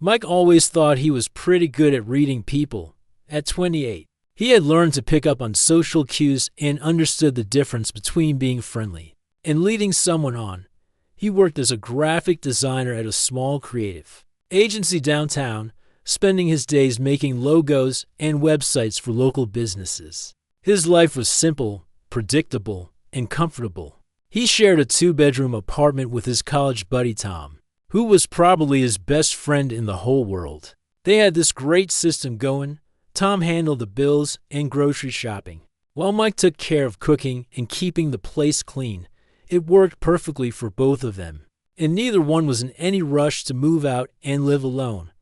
Mike always thought he was pretty good at reading people. At 28, he had learned to pick up on social cues and understood the difference between being friendly and leading someone on. He worked as a graphic designer at a small creative agency downtown, spending his days making logos and websites for local businesses. His life was simple, predictable, and comfortable. He shared a 2-bedroom apartment with his college buddy Tom, who was probably his best friend in the whole world. They had this great system going. Tom handled the bills and grocery shopping, while Mike took care of cooking and keeping the place clean. It worked perfectly for both of them, and neither one was in any rush to move out and live alone.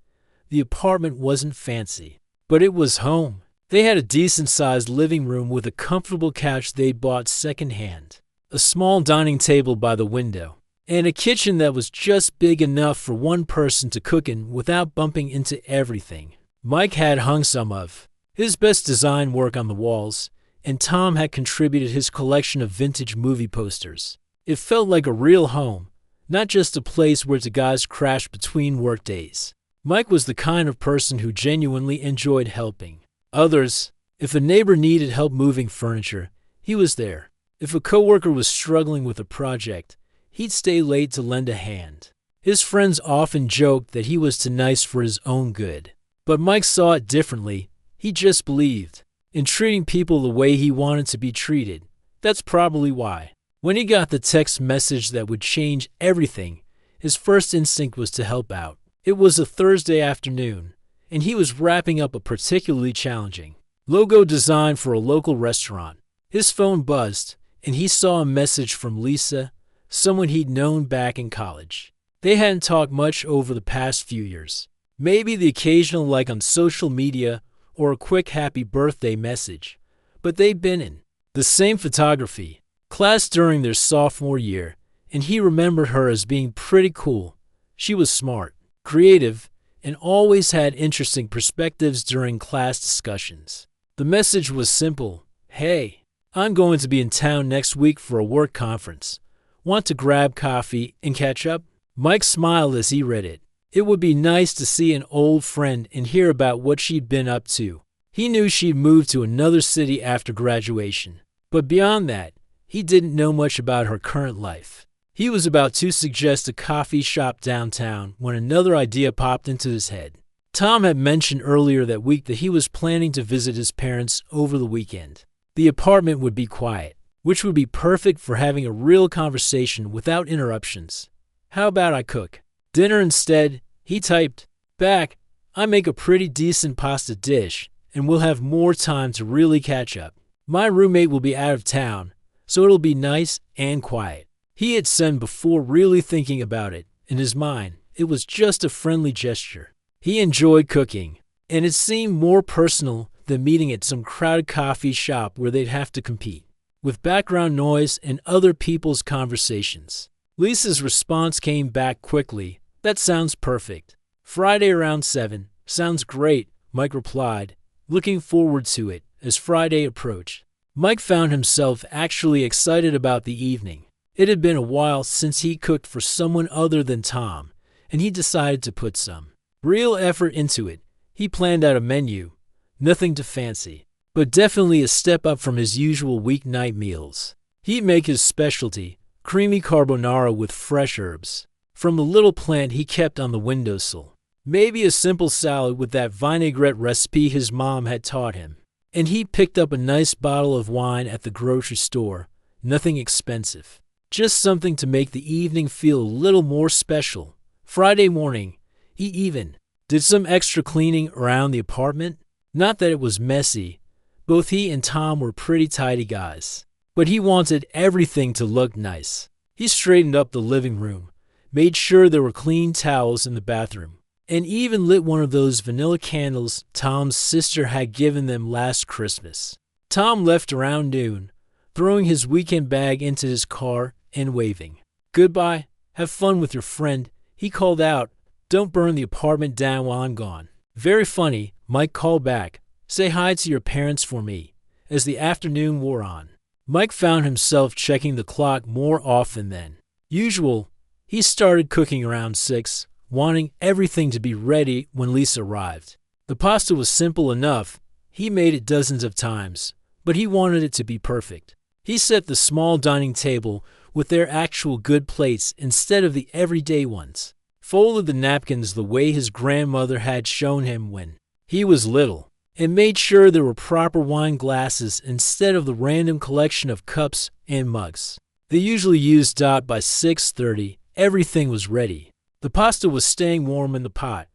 The apartment wasn't fancy, but it was home. They had a decent-sized living room with a comfortable couch they'd bought secondhand, a small dining table by the window, and a kitchen that was just big enough for one person to cook in without bumping into everything Mike had hung some of his best design work on the walls, and Tom had contributed his collection of vintage movie posters. It felt like a real home, not just a place where the guys crashed between work days. Mike was the kind of person who genuinely enjoyed helping others. If a neighbor needed help moving furniture, he was there. If a coworker was struggling with a project, he'd stay late to lend a hand. His friends often joked that he was too nice for his own good, but Mike saw it differently. He just believed in treating people the way he wanted to be treated. That's probably why, when he got the text message that would change everything, his first instinct was to help out. It was a Thursday afternoon, and he was wrapping up a particularly challenging logo design for a local restaurant. His phone buzzed, and he saw a message from Lisa, someone he'd known back in college. They hadn't talked much over the past few years. Maybe the occasional like on social media or a quick happy birthday message, but they'd been in the same photography class during their sophomore year, and he remembered her as being pretty cool. She was smart, creative, and always had interesting perspectives during class discussions. The message was simple. Hey, I'm going to be in town next week for a work conference. Want to grab coffee and catch up? Mike smiled as he read it. It would be nice to see an old friend and hear about what she'd been up to. He knew she'd moved to another city after graduation, but beyond that, he didn't know much about her current life. He was about to suggest a coffee shop downtown when another idea popped into his head. Tom had mentioned earlier that week that he was planning to visit his parents over the weekend. The apartment would be quiet, which would be perfect for having a real conversation without interruptions. How about I cook dinner instead? He typed back, I make a pretty decent pasta dish, and we'll have more time to really catch up. My roommate will be out of town, so it'll be nice and quiet. He had said before really thinking about it. In his mind, it was just a friendly gesture. He enjoyed cooking, and it seemed more personal than meeting at some crowded coffee shop where they'd have to compete with background noise and other people's conversations. Lisa's response came back quickly. That sounds perfect. Friday around 7. Sounds great, Mike replied, looking forward to it as Friday approached. Mike found himself actually excited about the evening. It had been a while since he cooked for someone other than Tom, and he decided to put some real effort into it. He planned out a menu, nothing too fancy, but definitely a step up from his usual weeknight meals. He'd make his specialty, creamy carbonara with fresh herbs from the little plant he kept on the windowsill. Maybe a simple salad with that vinaigrette recipe his mom had taught him. And he picked up a nice bottle of wine at the grocery store, nothing expensive. Just something to make the evening feel a little more special. Friday morning, he even did some extra cleaning around the apartment. Not that it was messy. Both he and Tom were pretty tidy guys. But he wanted everything to look nice. He straightened up the living room, made sure there were clean towels in the bathroom, and even lit one of those vanilla candles Tom's sister had given them last Christmas. Tom left around noon, throwing his weekend bag into his car and waving. Goodbye, have fun with your friend. He called out, don't burn the apartment down while I'm gone. Very funny, Mike called back, say hi to your parents for me, as the afternoon wore on. Mike found himself checking the clock more often than usual. He started cooking around 6, wanting everything to be ready when Lisa arrived. The pasta was simple enough. He made it dozens of times, but he wanted it to be perfect. He set the small dining table with their actual good plates instead of the everyday ones, folded the napkins the way his grandmother had shown him when he was little, and made sure there were proper wine glasses instead of the random collection of cups and mugs they usually used. By 6:30, everything was ready. The pasta was staying warm in the pot,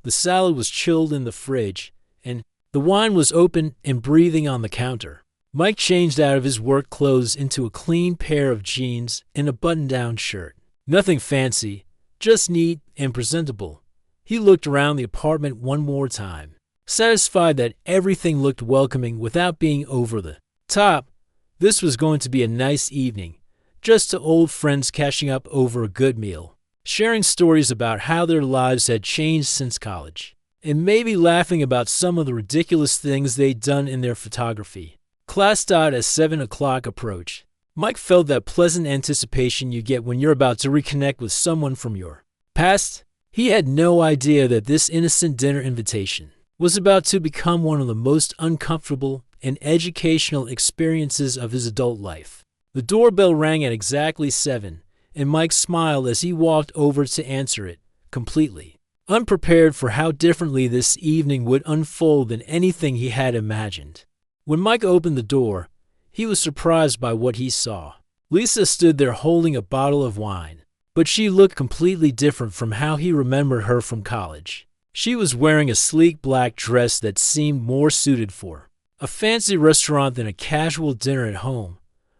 the salad was chilled in the fridge, and the wine was open and breathing on the counter. Mike changed out of his work clothes into a clean pair of jeans and a button-down shirt. Nothing fancy, just neat and presentable. He looked around the apartment one more time, satisfied that everything looked welcoming without being over the top. This was going to be a nice evening, just to old friends catching up over a good meal, sharing stories about how their lives had changed since college, and maybe laughing about some of the ridiculous things they'd done in their photography class. As 7 o'clock approached, Mike felt that pleasant anticipation you get when you're about to reconnect with someone from your past. He had no idea that this innocent dinner invitation was about to become one of the most uncomfortable and educational experiences of his adult life. The doorbell rang at exactly 7, and Mike smiled as he walked over to answer it, completely unprepared for how differently this evening would unfold than anything he had imagined. When Mike opened the door, he was surprised by what he saw. Lisa stood there holding a bottle of wine, but she looked completely different from how he remembered her from college. She was wearing a sleek black dress that seemed more suited for a fancy restaurant than a casual dinner at home.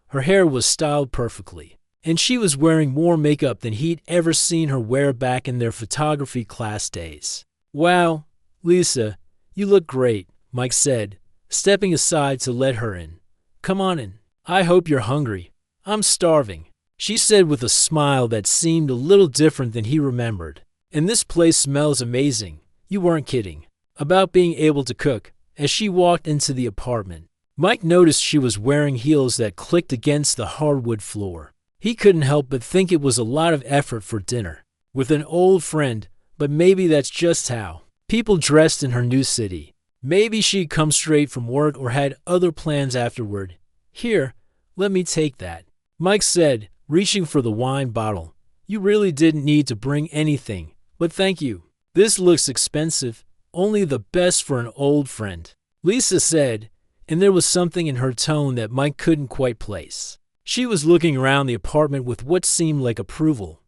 Her hair was styled perfectly, and she was wearing more makeup than he'd ever seen her wear back in their photography class days. "Wow, Lisa, you look great," Mike said, stepping aside to let her in. "Come on in. I hope you're hungry." "I'm starving," she said with a smile that seemed a little different than he remembered. "And this place smells amazing. You weren't kidding about being able to cook." As she walked into the apartment, Mike noticed she was wearing heels that clicked against the hardwood floor. He couldn't help but think it was a lot of effort for dinner with an old friend, but maybe that's just how people dressed in her new city. Maybe she'd come straight from work or had other plans afterward. "Here, let me take that," Mike said, reaching for the wine bottle. "You really didn't need to bring anything, but thank you. This looks expensive, only the best for an old friend," Lisa said, and there was something in her tone that Mike couldn't quite place. She was looking around the apartment with what seemed like approval.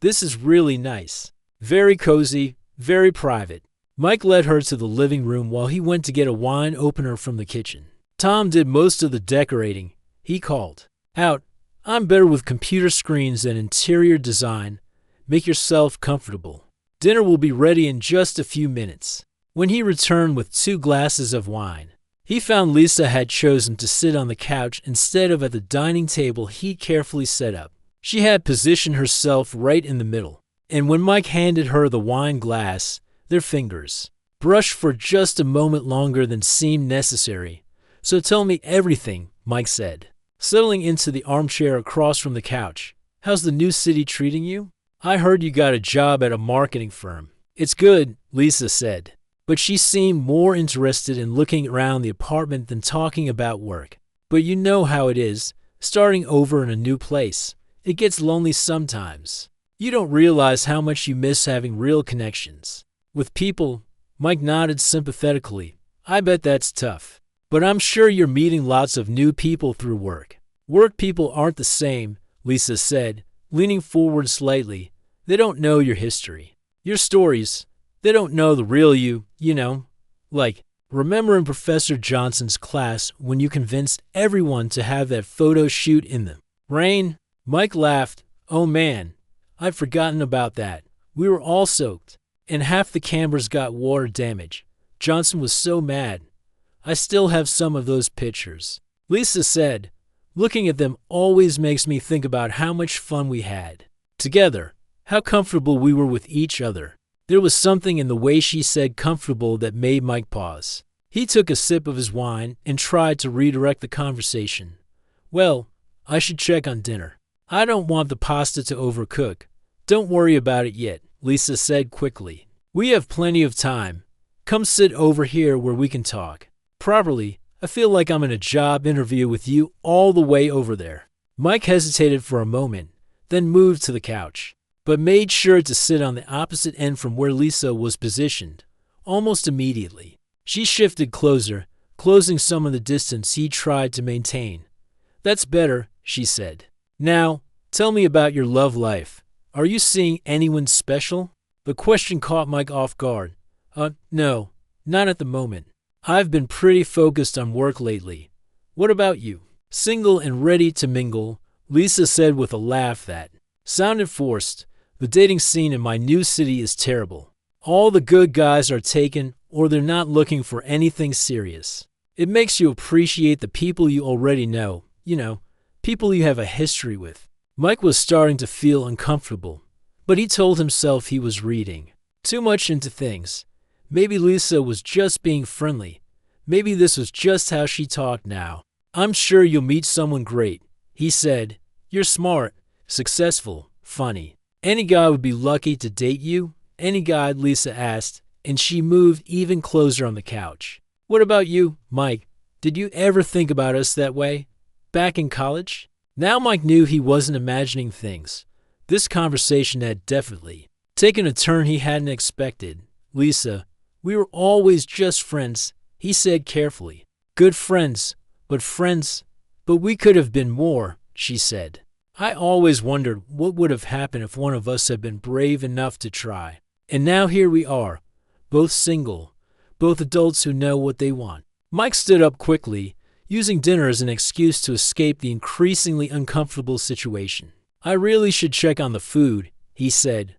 "This is really nice. Very cozy, very private." Mike led her to the living room while he went to get a wine opener from the kitchen. "Tom did most of the decorating," he called out. "I'm better with computer screens and interior design. Make yourself comfortable. Dinner will be ready in just a few minutes." When he returned with 2 glasses of wine, he found Lisa had chosen to sit on the couch instead of at the dining table he'd carefully set up. She had positioned herself right in the middle, and when Mike handed her the wine glass, their fingers brushed for just a moment longer than seemed necessary. "So tell me everything," Mike said, settling into the armchair across from the couch. "How's the new city treating you? I heard you got a job at a marketing firm." "It's good," Lisa said, but she seemed more interested in looking around the apartment than talking about work. "But you know how it is, starting over in a new place. It gets lonely sometimes. You don't realize how much you miss having real connections with people." Mike nodded sympathetically. "I bet that's tough. But I'm sure you're meeting lots of new people through work." "Work people aren't the same," Lisa said, leaning forward slightly. "They don't know your history, your stories. They don't know the real you, you know. Like, remember in Professor Johnson's class when you convinced everyone to have that photo shoot in the rain?" Mike laughed. "Oh man, I'd forgotten about that. We were all soaked, and half the cameras got water damage. Johnson was so mad. I still have some of those pictures," Lisa said. "Looking at them always makes me think about how much fun we had together, how comfortable we were with each other." There was something in the way she said comfortable that made Mike pause. He took a sip of his wine and tried to redirect the conversation. "Well, I should check on dinner. I don't want the pasta to overcook. Don't worry about it yet." Lisa said quickly. We have plenty of time. Come sit over here where we can talk properly. I feel like I'm in a job interview with you all the way over there. Mike hesitated for a moment, then moved to the couch, but made sure to sit on the opposite end from where Lisa was positioned. Almost immediately, she shifted closer, closing some of the distance he tried to maintain. That's better, she said. Now, tell me about your love life. Are you seeing anyone special? The question caught Mike off guard. No, not at the moment. I've been pretty focused on work lately. What about you? Single and ready to mingle, Lisa said with a laugh that sounded forced. The dating scene in my new city is terrible. All the good guys are taken or they're not looking for anything serious. It makes you appreciate the people you already know, people you have a history with. Mike was starting to feel uncomfortable, but he told himself he was reading too much into things. Maybe Lisa was just being friendly. Maybe this was just how she talked now. I'm sure you'll meet someone great, he said. You're smart, successful, funny. Any guy would be lucky to date you? Any guy, Lisa asked, and she moved even closer on the couch. What about you, Mike? Did you ever think about us that way? Back in college? Now Mike knew he wasn't imagining things. This conversation had definitely taken a turn he hadn't expected. Lisa, we were always just friends, he said carefully. Good friends, but we could have been more, she said. I always wondered what would have happened if one of us had been brave enough to try. And now here we are, both single, both adults who know what they want. Mike stood up quickly, using dinner as an excuse to escape the increasingly uncomfortable situation. I really should check on the food, he said.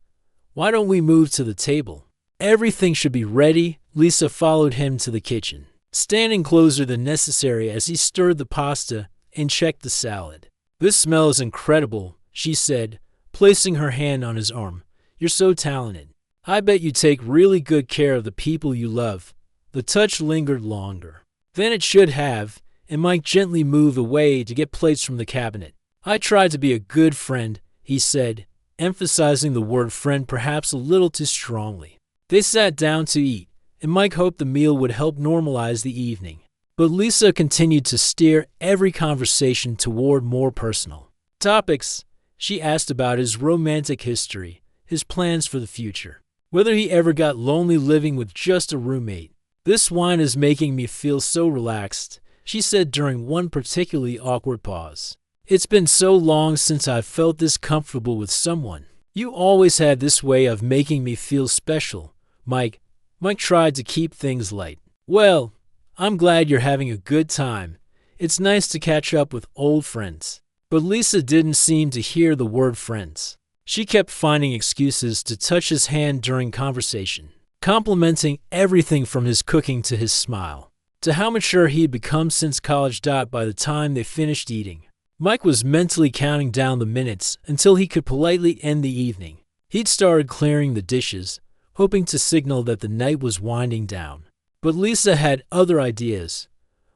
Why don't we move to the table? Everything should be ready. Lisa followed him to the kitchen, standing closer than necessary as he stirred the pasta and checked the salad. This smell is incredible, she said, placing her hand on his arm. You're so talented. I bet you take really good care of the people you love. The touch lingered longer than it should have, and Mike gently moved away to get plates from the cabinet. I tried to be a good friend, he said, emphasizing the word friend perhaps a little too strongly. They sat down to eat, and Mike hoped the meal would help normalize the evening. But Lisa continued to steer every conversation toward more personal topics. She asked about his romantic history, his plans for the future, whether he ever got lonely living with just a roommate. This wine is making me feel so relaxed, she said during one particularly awkward pause. It's been so long since I've felt this comfortable with someone. You always had this way of making me feel special, Mike. Mike tried to keep things light. Well, I'm glad you're having a good time. It's nice to catch up with old friends. But Lisa didn't seem to hear the word friends. She kept finding excuses to touch his hand during conversation, complimenting everything from his cooking to his smile, to how mature he'd become since college. By the time they finished eating, Mike was mentally counting down the minutes until he could politely end the evening. He'd started clearing the dishes, hoping to signal that the night was winding down. But Lisa had other ideas.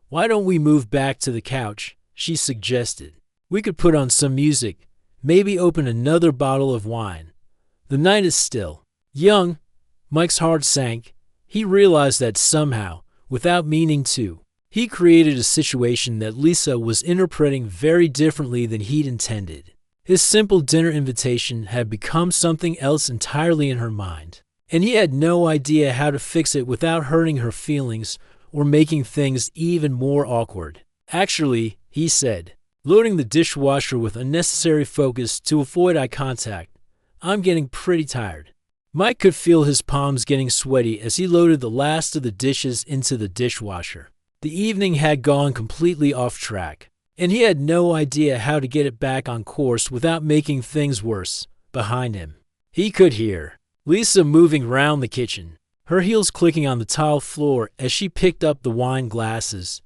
Why don't we move back to the couch, she suggested. We could put on some music, maybe open another bottle of wine. The night is still young. Mike's heart sank. He realized that somehow, without meaning to, he created a situation that Lisa was interpreting very differently than he'd intended. His simple dinner invitation had become something else entirely in her mind, and he had no idea how to fix it without hurting her feelings or making things even more awkward. Actually, he said, loading the dishwasher with unnecessary focus to avoid eye contact, I'm getting pretty tired. Mike could feel his palms getting sweaty as he loaded the last of the dishes into the dishwasher. The evening had gone completely off track, and he had no idea how to get it back on course without making things worse. Behind him, he could hear Lisa moving around the kitchen, her heels clicking on the tile floor as she picked up the wine glasses.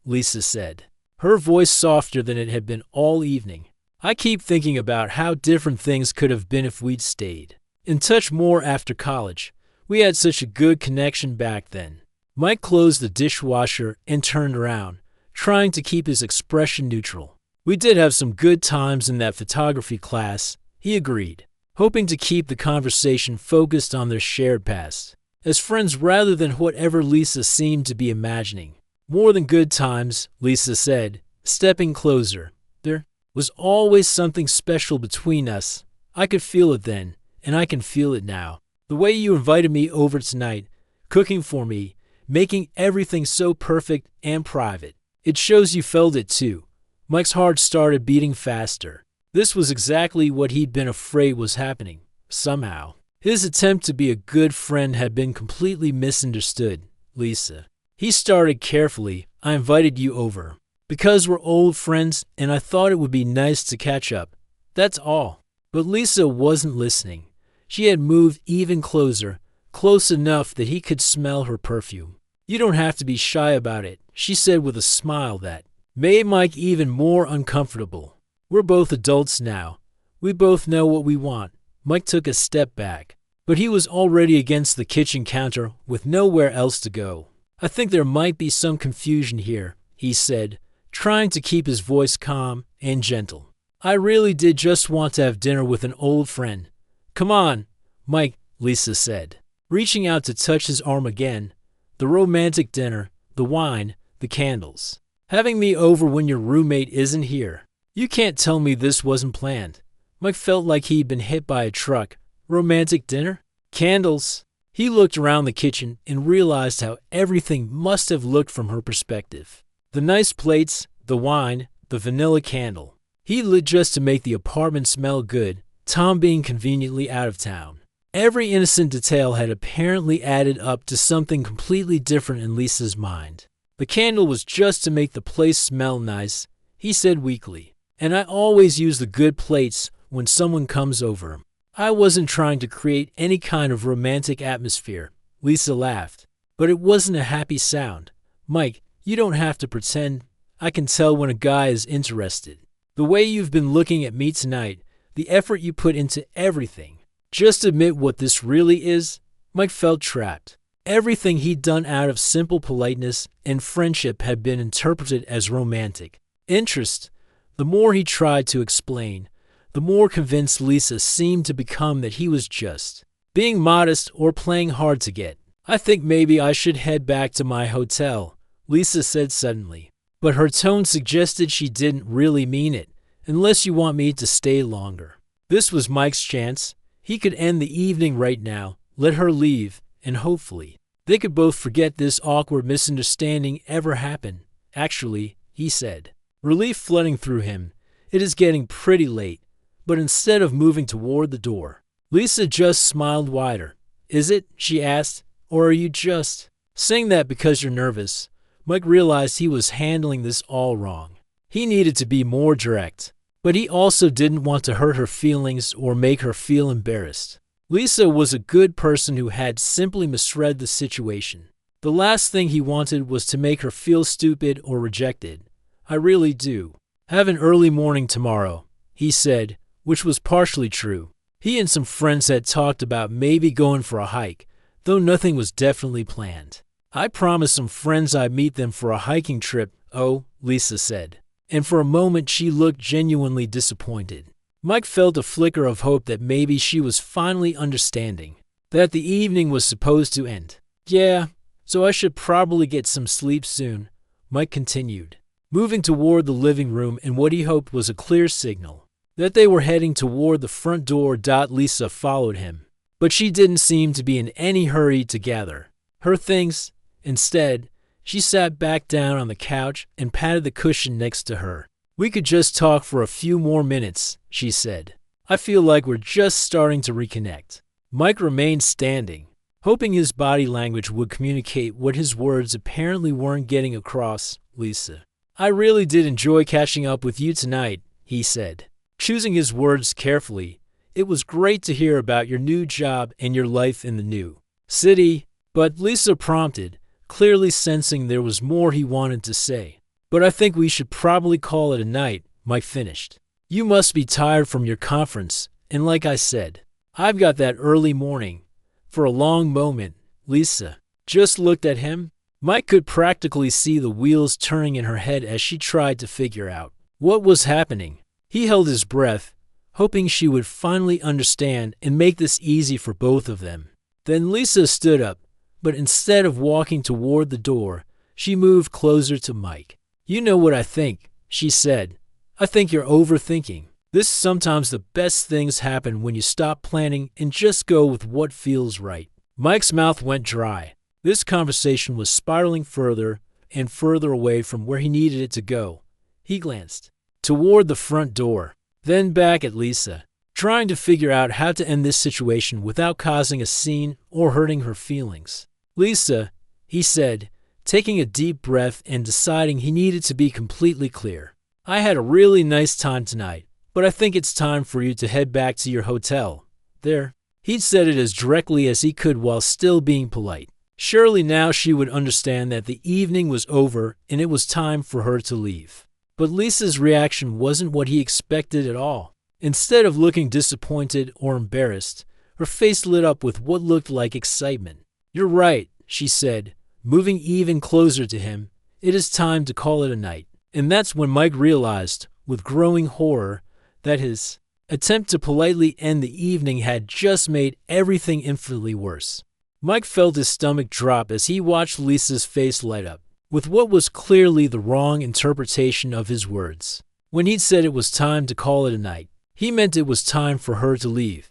Lisa said, her voice softer than it had been all evening. I keep thinking about how different things could have been if we'd stayed in touch more after college. We had such a good connection back then. Mike closed the dishwasher and turned around, trying to keep his expression neutral. We did have some good times in that photography class, he agreed, hoping to keep the conversation focused on their shared past, as friends rather than whatever Lisa seemed to be imagining. More than good times, Lisa said, stepping closer. There was always something special between us. I could feel it then, and I can feel it now. The way you invited me over tonight, cooking for me, making everything so perfect and private. It shows you felt it too. Mike's heart started beating faster. This was exactly what he'd been afraid was happening, somehow. His attempt to be a good friend had been completely misunderstood, Lisa. He started carefully. I invited you over because we're old friends and I thought it would be nice to catch up. That's all. But Lisa wasn't listening. She had moved even closer, close enough that he could smell her perfume. You don't have to be shy about it, she said with a smile that made Mike even more uncomfortable. We're both adults now. We both know what we want. Mike took a step back, but he was already against the kitchen counter with nowhere else to go. I think there might be some confusion here, he said, trying to keep his voice calm and gentle. I really did just want to have dinner with an old friend. Come on, Mike, Lisa said, reaching out to touch his arm again. The romantic dinner, the wine, the candles. Having me over when your roommate isn't here. You can't tell me this wasn't planned. Mike felt like he'd been hit by a truck. Romantic dinner? Candles? He looked around the kitchen and realized how everything must have looked from her perspective. The nice plates, the wine, the vanilla candle. He lit just to make the apartment smell good, Tom being conveniently out of town. Every innocent detail had apparently added up to something completely different in Lisa's mind. The candle was just to make the place smell nice, he said weakly. And I always use the good plates when someone comes over. I wasn't trying to create any kind of romantic atmosphere. Lisa laughed. But it wasn't a happy sound. Mike, you don't have to pretend. I can tell when a guy is interested. The way you've been looking at me tonight, the effort you put into everything. Just admit what this really is. Mike felt trapped. Everything he'd done out of simple politeness and friendship had been interpreted as romantic. Interest. The more he tried to explain, the more convinced Lisa seemed to become that he was just being modest or playing hard to get. I think maybe I should head back to my hotel, Lisa said suddenly. But her tone suggested she didn't really mean it, unless you want me to stay longer. This was Mike's chance. He could end the evening right now, let her leave, and hopefully they could both forget this awkward misunderstanding ever happened. Actually, he said, relief flooding through him. It is getting pretty late. But instead of moving toward the door, Lisa just smiled wider. Is it? She asked. Or are you just saying that because you're nervous? Mike realized he was handling this all wrong. He needed to be more direct. But he also didn't want to hurt her feelings or make her feel embarrassed. Lisa was a good person who had simply misread the situation. The last thing he wanted was to make her feel stupid or rejected. I really do. Have an early morning tomorrow, he said, which was partially true. He and some friends had talked about maybe going for a hike, though nothing was definitely planned. I promised some friends I'd meet them for a hiking trip, oh, Lisa said. And for a moment she looked genuinely disappointed. Mike felt a flicker of hope that maybe she was finally understanding, that the evening was supposed to end. Yeah, so I should probably get some sleep soon, Mike continued, moving toward the living room in what he hoped was a clear signal that they were heading toward the front door. Lisa followed him, but she didn't seem to be in any hurry to gather her things. Instead, she sat back down on the couch and patted the cushion next to her. We could just talk for a few more minutes, she said. I feel like we're just starting to reconnect. Mike remained standing, hoping his body language would communicate what his words apparently weren't getting across. Lisa, I really did enjoy catching up with you tonight, he said, choosing his words carefully. It was great to hear about your new job and your life in the new city. But Lisa prompted, clearly sensing there was more he wanted to say. But I think we should probably call it a night, Mike finished. You must be tired from your conference, and like I said, I've got that early morning. For a long moment, Lisa just looked at him. Mike could practically see the wheels turning in her head as she tried to figure out what was happening. He held his breath, hoping she would finally understand and make this easy for both of them. Then Lisa stood up, but instead of walking toward the door, she moved closer to Mike. "You know what I think," she said. "I think you're overthinking. This is sometimes the best things happen when you stop planning and just go with what feels right." Mike's mouth went dry. This conversation was spiraling further and further away from where he needed it to go. He glanced toward the front door, then back at Lisa, trying to figure out how to end this situation without causing a scene or hurting her feelings. "Lisa," he said, taking a deep breath and deciding he needed to be completely clear. "I had a really nice time tonight, but I think it's time for you to head back to your hotel. There." He'd said it as directly as he could while still being polite. Surely now she would understand that the evening was over and it was time for her to leave. But Lisa's reaction wasn't what he expected at all. Instead of looking disappointed or embarrassed, her face lit up with what looked like excitement. "You're right," she said, moving even closer to him. "It is time to call it a night." And that's when Mike realized, with growing horror, that his attempt to politely end the evening had just made everything infinitely worse. Mike felt his stomach drop as he watched Lisa's face light up, with what was clearly the wrong interpretation of his words. When he'd said it was time to call it a night, he meant it was time for her to leave.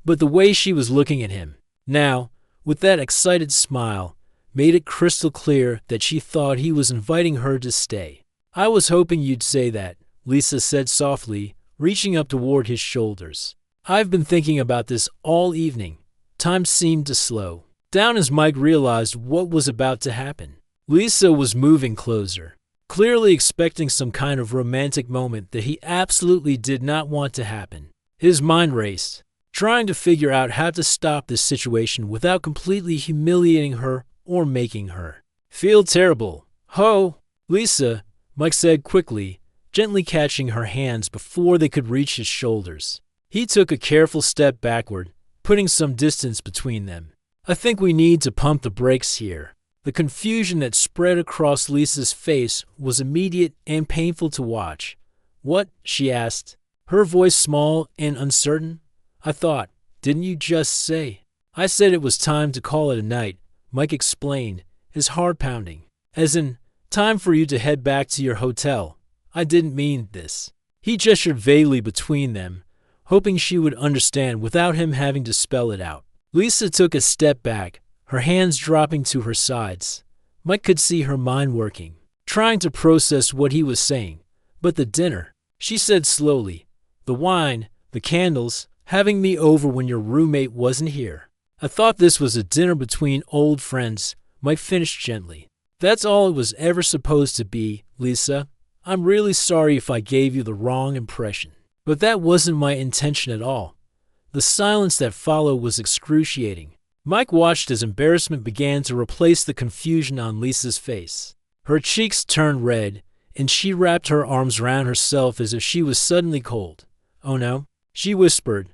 But the way she was looking at him, now, with that excited smile, made it crystal clear that she thought he was inviting her to stay. "I was hoping you'd say that," Lisa said softly, reaching up toward his shoulders. "I've been thinking about this all evening." Time seemed to slow down as Mike realized what was about to happen. Lisa was moving closer, clearly expecting some kind of romantic moment that he absolutely did not want to happen. His mind raced, trying to figure out how to stop this situation without completely humiliating her or making her feel terrible. "Ho, Lisa," Mike said quickly, gently catching her hands before they could reach his shoulders. He took a careful step backward, putting some distance between them. "I think we need to pump the brakes here." The confusion that spread across Lisa's face was immediate and painful to watch. "What?" she asked, her voice small and uncertain. "I thought, didn't you just say?" "I said it was time to call it a night," Mike explained, his heart pounding. "As in, time for you to head back to your hotel. I didn't mean this." He gestured vaguely between them, hoping she would understand without him having to spell it out. Lisa took a step back, her hands dropping to her sides. Mike could see her mind working, trying to process what he was saying. "But the dinner," she said slowly. "The wine, the candles, having me over when your roommate wasn't here. I thought this was a dinner between old friends," Mike finished gently. "That's all it was ever supposed to be, Lisa. I'm really sorry if I gave you the wrong impression. But that wasn't my intention at all." The silence that followed was excruciating. Mike watched as embarrassment began to replace the confusion on Lisa's face. Her cheeks turned red, and she wrapped her arms around herself as if she was suddenly cold. "Oh no," she whispered.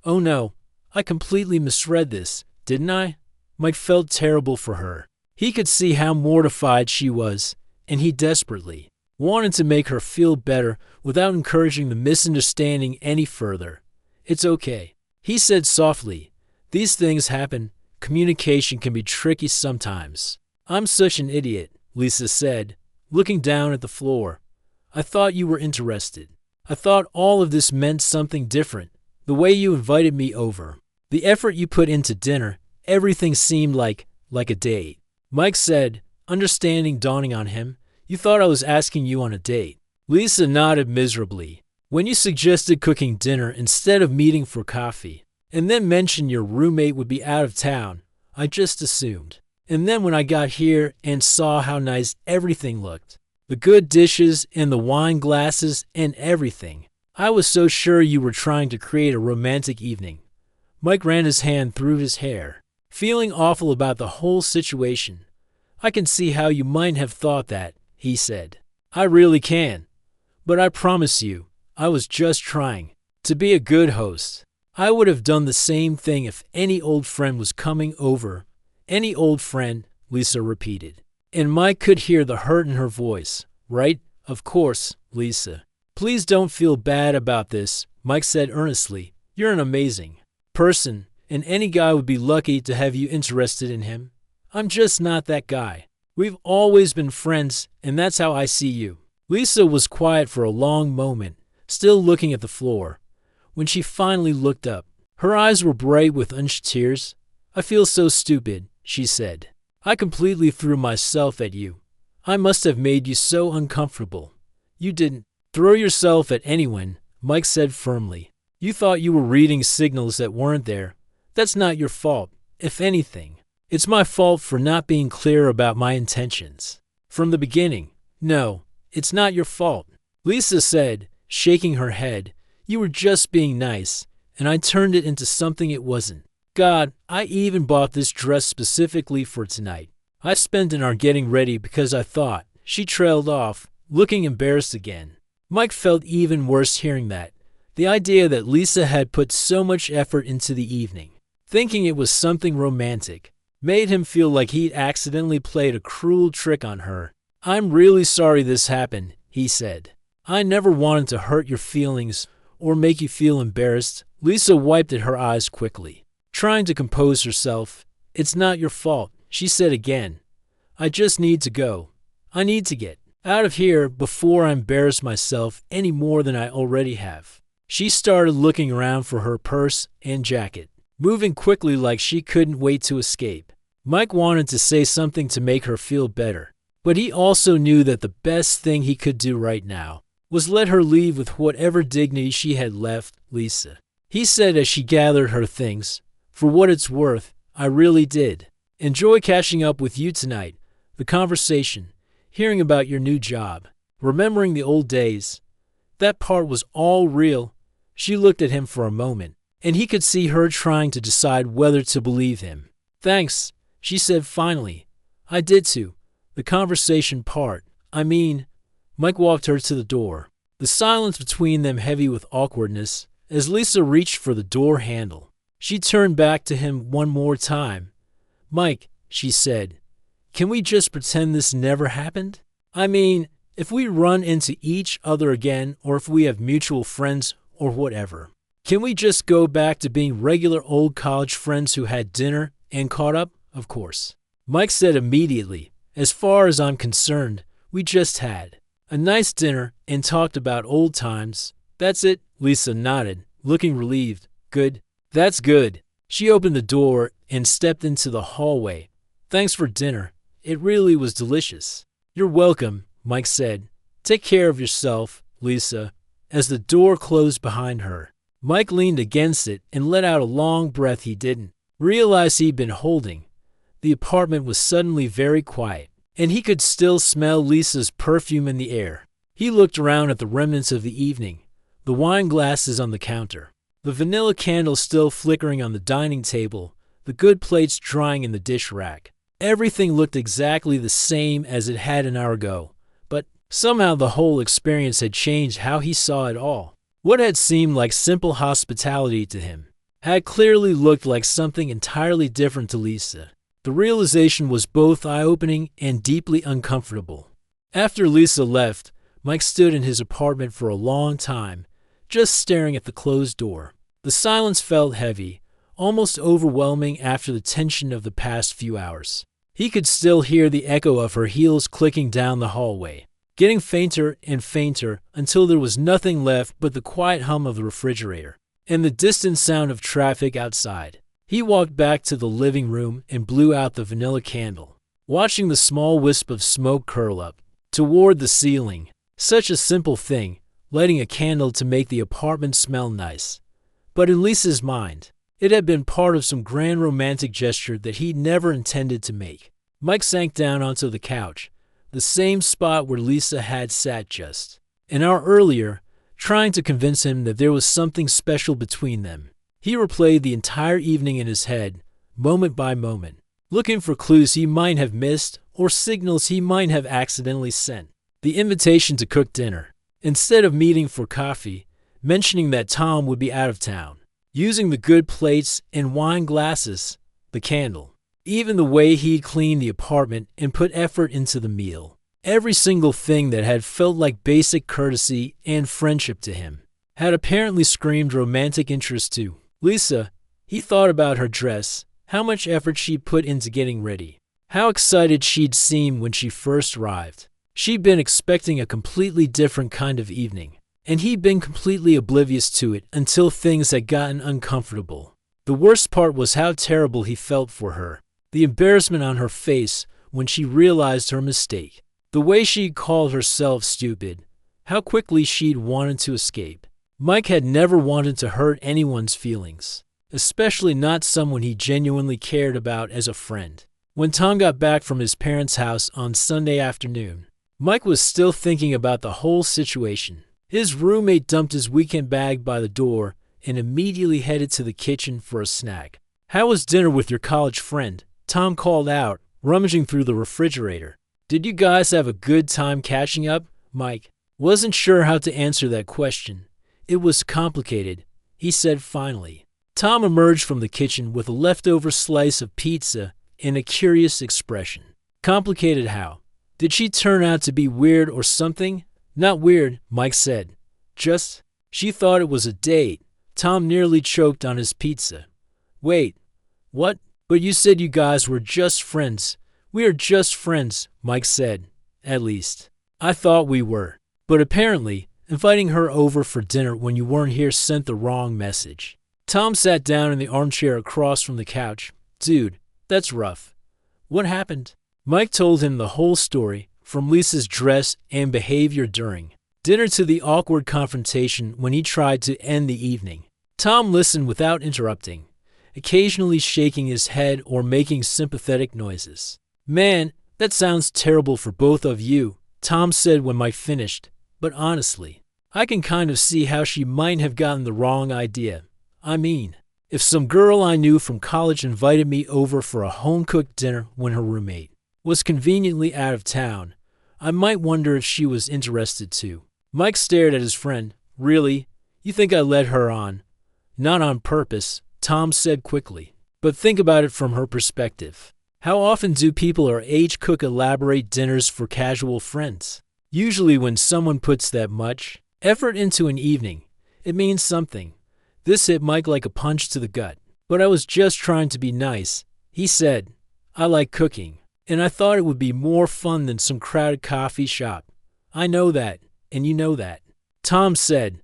"Oh no, I completely misread this, didn't I?" Mike felt terrible for her. He could see how mortified she was, and he desperately wanted to make her feel better without encouraging the misunderstanding any further. "It's okay," he said softly. "These things happen. Communication can be tricky sometimes." "I'm such an idiot," Lisa said, looking down at the floor. "I thought you were interested. I thought all of this meant something different. The way you invited me over, the effort you put into dinner, everything seemed like a date." Mike said, understanding dawning on him. "You thought I was asking you on a date." Lisa nodded miserably. "When you suggested cooking dinner instead of meeting for coffee, and then mentioned your roommate would be out of town, I just assumed. And then when I got here and saw how nice everything looked, the good dishes and the wine glasses and everything, I was so sure you were trying to create a romantic evening." Mike ran his hand through his hair, feeling awful about the whole situation. "I can see how you might have thought that," he said. "I really can. But I promise you, I was just trying to be a good host. I would have done the same thing if any old friend was coming over." "Any old friend," Lisa repeated. And Mike could hear the hurt in her voice. "Right? Of course, Lisa. Please don't feel bad about this," Mike said earnestly. You're an amazing person, and any guy would be lucky to have you interested in him. I'm just not that guy. We've always been friends, and that's how I see you. Lisa was quiet for a long moment, still looking at the floor. When she finally looked up, her eyes were bright with unshed tears. I feel so stupid, she said. I completely threw myself at you. I must have made you so uncomfortable. You didn't throw yourself at anyone, Mike said firmly. You thought you were reading signals that weren't there. That's not your fault. If anything, it's my fault for not being clear about my intentions from the beginning. No, it's not your fault, Lisa said, shaking her head. You were just being nice, and I turned it into something it wasn't. God, I even bought this dress specifically for tonight. I spent an hour getting ready because I thought. She trailed off, looking embarrassed again. Mike felt even worse hearing that. The idea that Lisa had put so much effort into the evening, thinking it was something romantic, made him feel like he'd accidentally played a cruel trick on her. I'm really sorry this happened, he said. I never wanted to hurt your feelings or make you feel embarrassed. Lisa wiped at her eyes quickly, trying to compose herself. It's not your fault, she said again. I just need to go. I need to get out of here before I embarrass myself any more than I already have. She started looking around for her purse and jacket, moving quickly like she couldn't wait to escape. Mike wanted to say something to make her feel better, but he also knew that the best thing he could do right now was let her leave with whatever dignity she had left Lisa. He said as she gathered her things, for what it's worth, I really did enjoy catching up with you tonight. The conversation, hearing about your new job, remembering the old days. That part was all real. She looked at him for a moment, and he could see her trying to decide whether to believe him. Thanks, she said finally. I did too. The conversation part, I mean. Mike walked her to the door, the silence between them heavy with awkwardness. As Lisa reached for the door handle, she turned back to him one more time. Mike, she said, can we just pretend this never happened? I mean, if we run into each other again, or if we have mutual friends or whatever, can we just go back to being regular old college friends who had dinner and caught up? Of course. Mike said immediately, as far as I'm concerned, we just had a nice dinner and talked about old times. That's it, Lisa nodded, looking relieved. Good. That's good. She opened the door and stepped into the hallway. Thanks for dinner. It really was delicious. You're welcome, Mike said. Take care of yourself, Lisa. As the door closed behind her, Mike leaned against it and let out a long breath he didn't realize he'd been holding. The apartment was suddenly very quiet, and he could still smell Lisa's perfume in the air. He looked around at the remnants of the evening, the wine glasses on the counter, the vanilla candles still flickering on the dining table, the good plates drying in the dish rack. Everything looked exactly the same as it had an hour ago, but somehow the whole experience had changed how he saw it all. What had seemed like simple hospitality to him had clearly looked like something entirely different to Lisa. The realization was both eye-opening and deeply uncomfortable. After Lisa left, Mike stood in his apartment for a long time, just staring at the closed door. The silence felt heavy, almost overwhelming after the tension of the past few hours. He could still hear the echo of her heels clicking down the hallway, getting fainter and fainter until there was nothing left but the quiet hum of the refrigerator and the distant sound of traffic outside. He walked back to the living room and blew out the vanilla candle, watching the small wisp of smoke curl up toward the ceiling. Such a simple thing, lighting a candle to make the apartment smell nice. But in Lisa's mind, it had been part of some grand romantic gesture that he'd never intended to make. Mike sank down onto the couch, the same spot where Lisa had sat just an hour earlier, trying to convince him that there was something special between them. He replayed the entire evening in his head, moment by moment, looking for clues he might have missed or signals he might have accidentally sent. The invitation to cook dinner, instead of meeting for coffee, mentioning that Tom would be out of town, using the good plates and wine glasses, the candle, even the way he'd cleaned the apartment and put effort into the meal. Every single thing that had felt like basic courtesy and friendship to him. had apparently screamed romantic interest too. Lisa, he thought about her dress, how much effort she'd put into getting ready, how excited she'd seemed when she first arrived. She'd been expecting a completely different kind of evening, and he'd been completely oblivious to it until things had gotten uncomfortable. The worst part was how terrible he felt for her. The embarrassment on her face when she realized her mistake. The way she'd called herself stupid. How quickly she'd wanted to escape. Mike had never wanted to hurt anyone's feelings, especially not someone he genuinely cared about as a friend. When Tom got back from his parents' house on Sunday afternoon, Mike was still thinking about the whole situation. His roommate dumped his weekend bag by the door and immediately headed to the kitchen for a snack. "How was dinner with your college friend?" Tom called out, rummaging through the refrigerator. "Did you guys have a good time catching up?" Mike wasn't sure how to answer that question. It was complicated, he said finally. Tom emerged from the kitchen with a leftover slice of pizza and a curious expression. "Complicated how? Did she turn out to be weird or something?" "Not weird," Mike said. "Just, she thought it was a date." Tom nearly choked on his pizza. "Wait, what? But you said you guys were just friends." "We are just friends," Mike said. "At least, I thought we were. But apparently, inviting her over for dinner when you weren't here sent the wrong message." Tom sat down in the armchair across from the couch. "Dude, that's rough. What happened?" Mike told him the whole story, from Lisa's dress and behavior during dinner to the awkward confrontation when he tried to end the evening. Tom listened without interrupting, occasionally shaking his head or making sympathetic noises. "Man, that sounds terrible for both of you," Tom said when Mike finished. "But honestly, I can kind of see how she might have gotten the wrong idea. I mean, if some girl I knew from college invited me over for a home-cooked dinner when her roommate was conveniently out of town, I might wonder if she was interested too." Mike stared at his friend. "Really? You think I led her on?" "Not on purpose," Tom said quickly. "But think about it from her perspective. How often do people our age cook elaborate dinners for casual friends? Usually when someone puts that much effort into an evening, it means something." This hit Mike like a punch to the gut. "But I was just trying to be nice," he said. "I like cooking, and I thought it would be more fun than some crowded coffee shop." "I know that, and you know that," Tom said.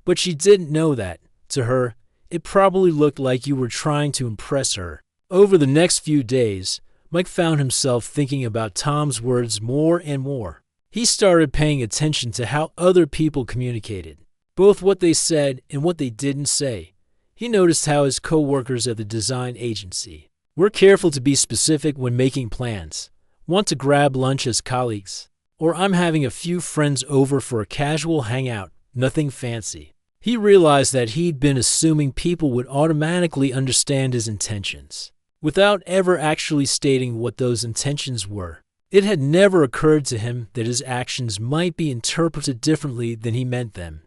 "But she didn't know that. To her, it probably looked like you were trying to impress her." Over the next few days, Mike found himself thinking about Tom's words more and more. He started paying attention to how other people communicated, both what they said and what they didn't say. He noticed how his co-workers at the design agency were careful to be specific when making plans. "Want to grab lunch as colleagues?" Or "I'm having a few friends over for a casual hangout, nothing fancy." He realized that he'd been assuming people would automatically understand his intentions, without ever actually stating what those intentions were. It had never occurred to him that his actions might be interpreted differently than he meant them.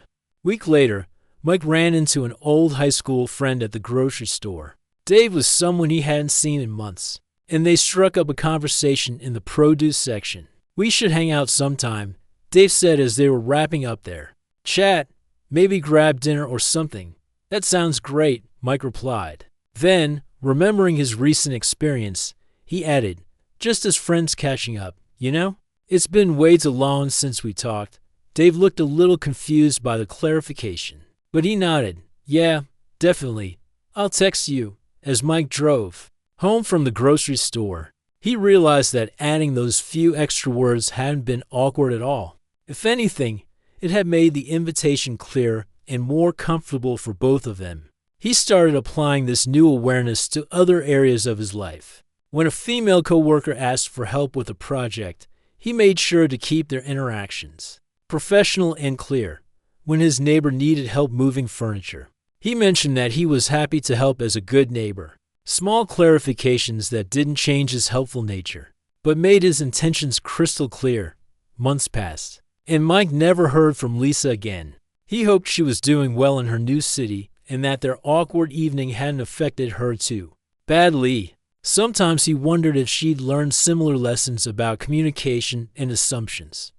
A week later, Mike ran into an old high school friend at the grocery store. Dave was someone he hadn't seen in months, and they struck up a conversation in the produce section. "We should hang out sometime," Dave said as they were wrapping up there. "Chat, maybe grab dinner or something." "That sounds great," Mike replied. Then, remembering his recent experience, he added, "Just as friends catching up, you know? It's been way too long since we talked." Dave looked a little confused by the clarification, but he nodded. "Yeah, definitely. I'll text you." As Mike drove home from the grocery store, he realized that adding those few extra words hadn't been awkward at all. If anything, it had made the invitation clearer and more comfortable for both of them. He started applying this new awareness to other areas of his life. When a female coworker asked for help with a project, he made sure to keep their interactions professional and clear. When his neighbor needed help moving furniture, he mentioned that he was happy to help as a good neighbor. Small clarifications that didn't change his helpful nature, but made his intentions crystal clear. Months passed, and Mike never heard from Lisa again. He hoped she was doing well in her new city and that their awkward evening hadn't affected her too badly. Sometimes he wondered if she'd learned similar lessons about communication and assumptions.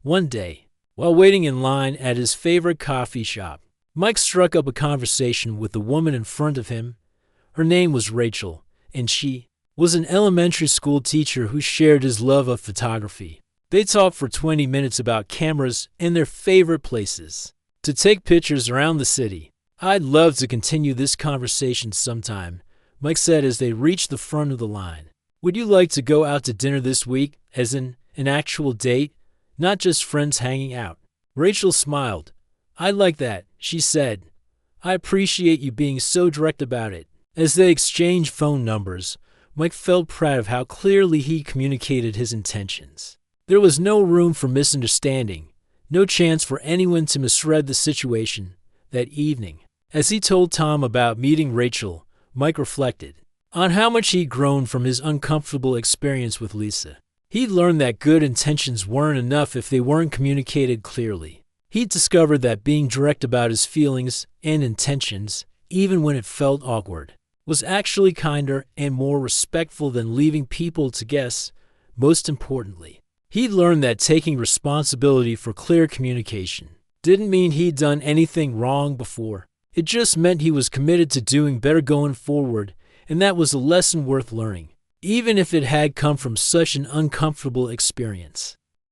One day, While waiting in line at his favorite coffee shop, Mike struck up a conversation with the woman in front of him. Her name was Rachel, and she was an elementary school teacher who shared his love of photography. They talked for 20 minutes about cameras and their favorite places to take pictures around the city. "I'd love to continue this conversation sometime," Mike said as they reached the front of the line. "Would you like to go out to dinner this week, as in an actual date, not just friends hanging out?" Rachel smiled. "I'd like that," she said. "I appreciate you being so direct about it." As they exchanged phone numbers, Mike felt proud of how clearly he communicated his intentions. There was no room for misunderstanding, no chance for anyone to misread the situation. That evening, as he told Tom about meeting Rachel, Mike reflected on how much he'd grown from his uncomfortable experience with Lisa. He'd learned that good intentions weren't enough if they weren't communicated clearly. He'd discovered that being direct about his feelings and intentions, even when it felt awkward, was actually kinder and more respectful than leaving people to guess. Most importantly, he'd learned that taking responsibility for clear communication didn't mean he'd done anything wrong before. It just meant he was committed to doing better going forward, and that was a lesson worth learning, even if it had come from such an uncomfortable experience.